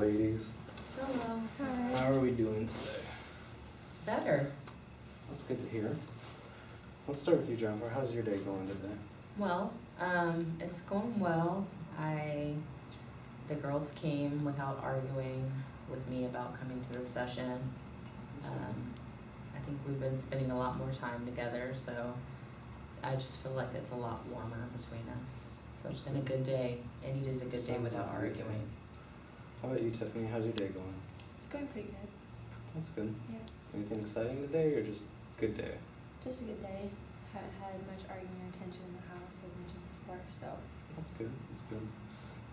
ladies. Hello. Hi. How are we doing today? Better. That's good to hear. Let's start with you, Jennifer. How's your day going today? Well, it's going well. The girls came without arguing with me about coming to the session. I think we've been spending a lot more time together, so I just feel like it's a lot warmer between us. So it's been a good day. Any day's a good day Sounds without like a good day. arguing. How about you, Tiffany? How's your day going? It's going pretty good. That's good. Yeah. Anything exciting today or just good day? Just a good day. Haven't had much arguing or tension in the house as much as before, so. That's good. That's good.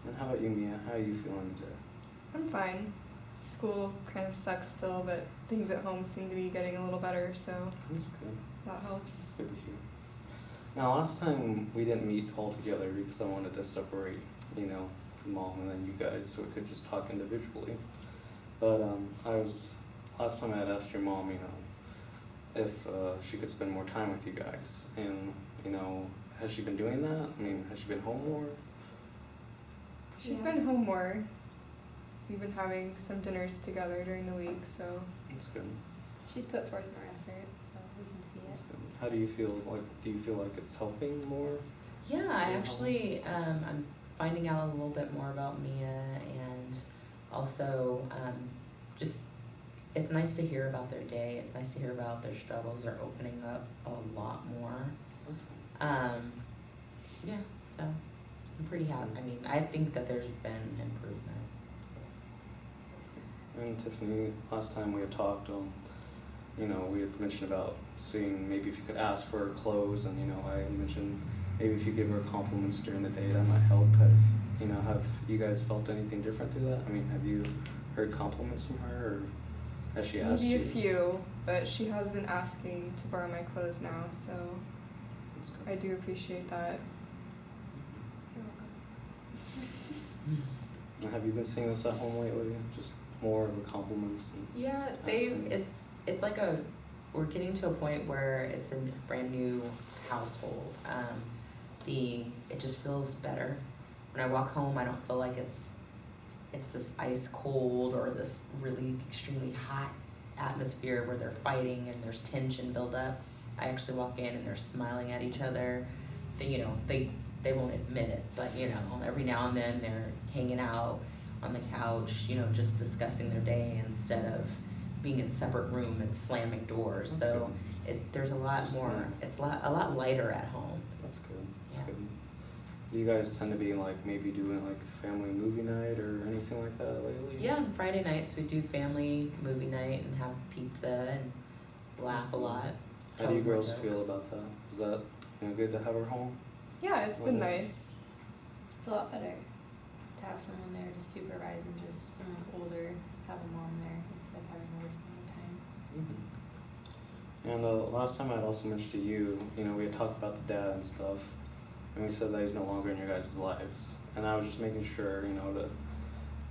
And how about you, Mia? How are you feeling today? I'm fine. School kind of sucks still, but things at home seem to be getting a little better, so That's good. that That's helps. good to hear. Now, last time we didn't meet all together because I wanted to separate, Mom and then you guys, so we could just talk individually. But last time I had asked your mom, if she could spend more time with you guys, and has she been doing that? I mean, has she been home more? She's Yeah. been home more. We've been having some dinners together during the week, so That's good. She's put forth more effort, so we can see That's it. good. How do you feel? Do you feel like it's helping more? Yeah, I Yeah. actually, I'm finding out a little bit more about Mia, and also, it's nice to hear about their day. It's nice to hear about their struggles. They're opening up a lot more. That's good. Yeah, so I'm pretty happy. I mean, I think that there's been improvement. And Tiffany, last time we had talked, we had mentioned about seeing maybe if you could ask for her clothes, and I had mentioned maybe if you give her compliments during the day, that might help. Have you guys felt anything different through that? I mean, have you heard compliments from her, or has she asked maybe you? a few, but she has been asking to borrow my clothes now, so That's good. I do appreciate that. You're welcome. And have you been seeing this at home lately? Just more of the compliments? Yeah, it's like we're getting to a point where it's a brand new household. It just feels better. When I walk home, I don't feel like it's this ice cold or this really extremely hot atmosphere where they're fighting and there's tension build up. I actually walk in and they're smiling at each other. They won't admit it, but every now and then they're hanging out on the couch, just discussing their day instead of being in separate room and slamming doors. That's So there's a lot That's more. good. It's a lot lighter at home. That's good. That's Yeah. good. Do you guys tend to be maybe doing family movie night or anything like that lately? Yeah, on Friday nights we do family movie night and have pizza and laugh a lot. How tell do you more girls jokes. feel about that? Is that good to have her home? Yeah, it's been Well, nice. It's a lot better to have someone there to supervise and just someone older, have a mom there instead of having her working all the time. And last time I had also mentioned to you, we had talked about the dad and stuff, and we said that he's no longer in your guys' lives. And I was just making sure, to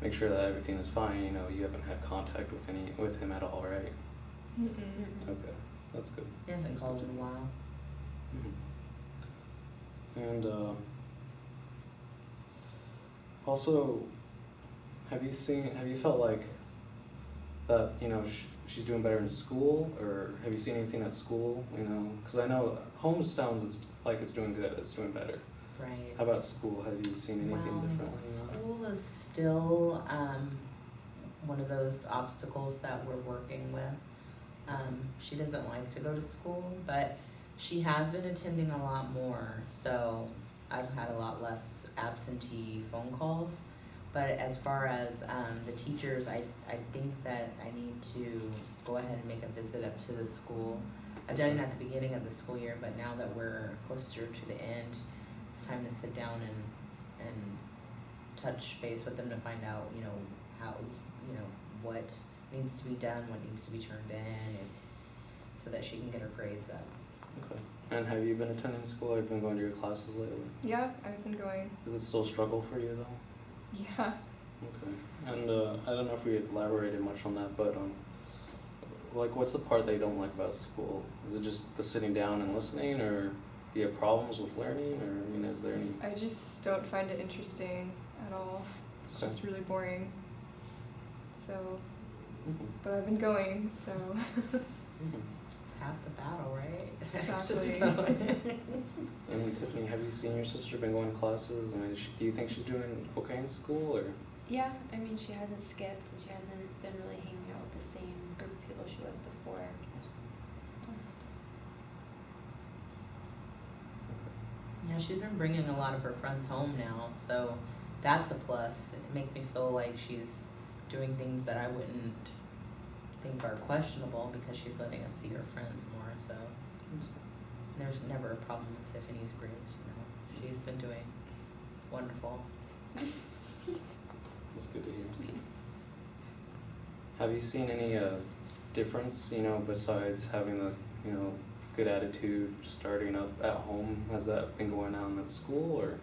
make sure that everything is fine. You haven't had contact with him at all, right? Mm-mm. Okay, that's good. He hasn't That's called good in a to while. And also, have you felt like that, she's doing better in school, or have you seen anything at school, because I know home sounds like it's doing good, it's doing better. Right. How about school? Have you seen anything Well, different? school is still one of those obstacles that we're working with. She doesn't like to go to school, but she has been attending a lot more, so I've had a lot less absentee phone calls. But as far as the teachers, I think that I need to go ahead and make a visit up to the school. I've done it at the beginning of the school year, but now that we're closer to the end, it's time to sit down and touch base with them to find out, how, what needs to be done, what needs to be turned in, and so that she can get her grades up. Okay. And have you been attending school? Have you been going to your classes lately? Yeah, I've been going. Is it still a struggle for you though? Yeah. Okay. And I don't know if we elaborated much on that, but what's the part that you don't like about school? Is it just the sitting down and listening, or do you have problems with learning, or is there any? I just don't find it interesting at all. It's Okay. just really boring. so, Mhm. but I've been going, so. Mhm. It's half the battle, right? Exactly. Just going. And Tiffany, have you seen your sister been going to classes? I mean, do you think she's doing okay in school, or? Yeah, I mean, she hasn't skipped and she hasn't been really hanging out with the same group of people she was before. Yeah, she's been bringing a lot of her friends home now, so that's a plus. It makes me feel like she's doing things that I wouldn't think are questionable because she's letting us see her friends more, so there's never a problem with Tiffany's grades, you know. She's been doing wonderful. That's good to hear. Have you seen any difference, besides having the, good attitude starting up at home? Has that been going on at school, or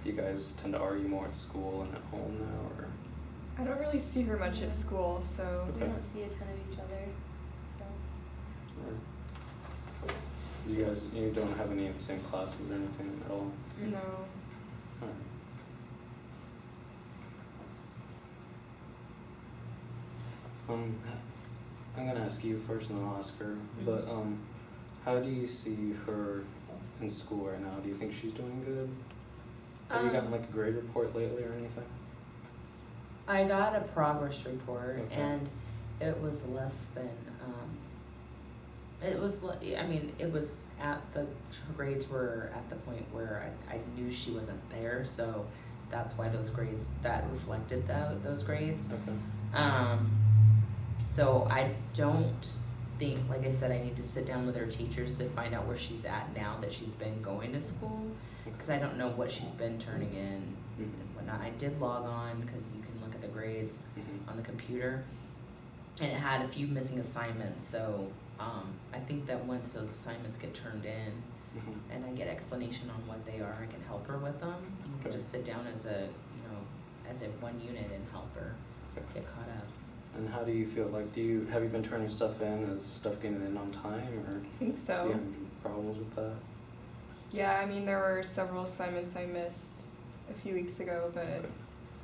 do you guys tend to argue more at school and at home now, or? I don't really see her much at school, so. We Okay. don't see a ton of each other, so. You don't have any of the same classes or anything at all? No. Alright. I'm gonna ask you first and then I'll ask her, but, how do you see her in school right now? Do you think she's doing good? Have you gotten like a grade report lately or anything? I got a progress report Okay. and it was less than, it was at her grades were at the point where I knew she wasn't there, so that's why that reflected those grades. Okay. So I don't think, like I said, I need to sit down with her teachers to find out where she's at now that she's been going to school, because I don't know what she's been turning in and whatnot. I did log on, because you can look at the grades Mhm. on the computer, and it had a few missing assignments, so I think that once those assignments get turned in Mhm. and I get explanation on what they are, I can help her with them. We can Okay. just sit down as a one unit and help her Okay. get caught up. And how do you feel? Like, have you been turning stuff in? Is stuff getting in on time, or I think do so. you have any problems with that? Yeah, I mean, there were several assignments I missed a few weeks ago, but Okay.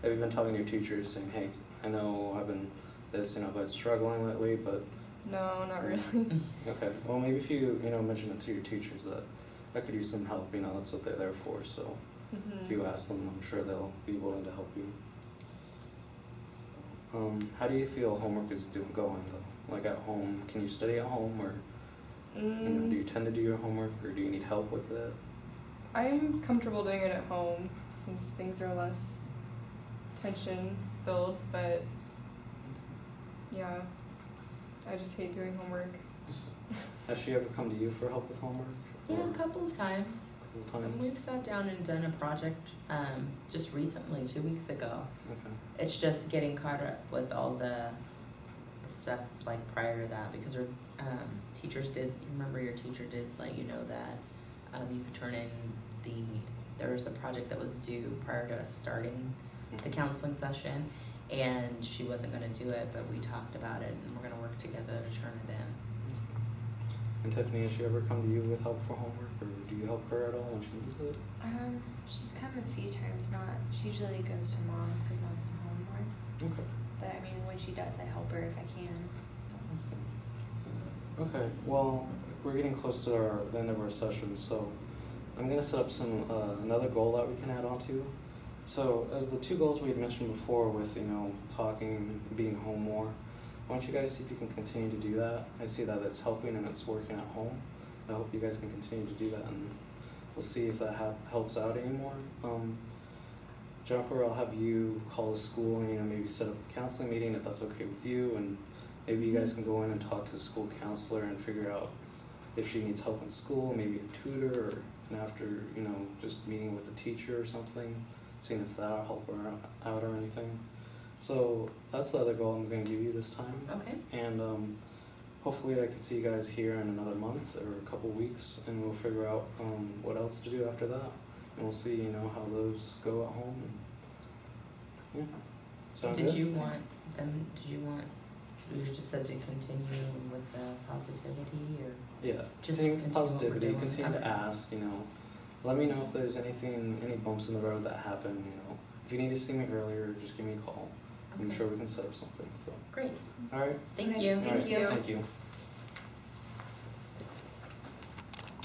Have you been telling your teachers saying, hey, I know I've been struggling lately, but no, not really. okay, well, maybe if you, mention it to your teachers that I could use some help, that's what they're there for, so Mhm. if you ask them, I'm sure they'll be willing to help you. How do you feel homework is going though? Like at home, can you study at home, or, do you tend to do your homework, or do you need help with it? I'm comfortable doing it at home since things are less tension filled, but yeah, I just hate doing homework. Has she ever come to you for help with homework? Yeah, Or a couple of times. a couple times? We've sat down and done a project just recently, 2 weeks ago. Okay. It's just getting caught up with all the stuff like prior to that, because her teachers did, remember your teacher did let you know that you could turn in there was a project that was due prior to us starting the Mhm. counseling session, and she wasn't gonna do it, but we talked about it and we're gonna work together to turn it in. And Tiffany, has she ever come to you with help for homework, or do you help her at all when she needs it? She's come a few times, she usually goes to mom because mom's been home more. Okay. But I mean, when she does, I help her if I can, so. That's good. Okay, well, we're getting close to the end of our session, so I'm gonna set up another goal that we can add on to. So as the two goals we had mentioned before with, talking, being home more, why don't you guys see if you can continue to do that? I see that it's helping and it's working at home. I hope you guys can continue to do that, and we'll see if that helps out anymore. Jennifer, I'll have you call the school and, maybe set up a counseling meeting if that's okay with you, and maybe you guys can go in and talk to the school counselor and figure out if she needs help in school, maybe a tutor, or after, just meeting with a teacher or something, seeing if that'll help her out or anything. So that's the other goal I'm gonna give you this time. Okay. And hopefully I can see you guys here in another month or a couple weeks, and we'll figure out what else to do after that. And we'll see, how those go at home. And, yeah. Sound good? You just said to continue with the positivity, or? Yeah, Just continue continue what we're positivity, doing. continue to Okay. ask, let me know if there's any bumps in the road that happen, if you need to see me earlier, just give me a call. I'm Okay. sure we can set up something, so, Great, all right, thank Okay. you. Thank all right, you. thank you.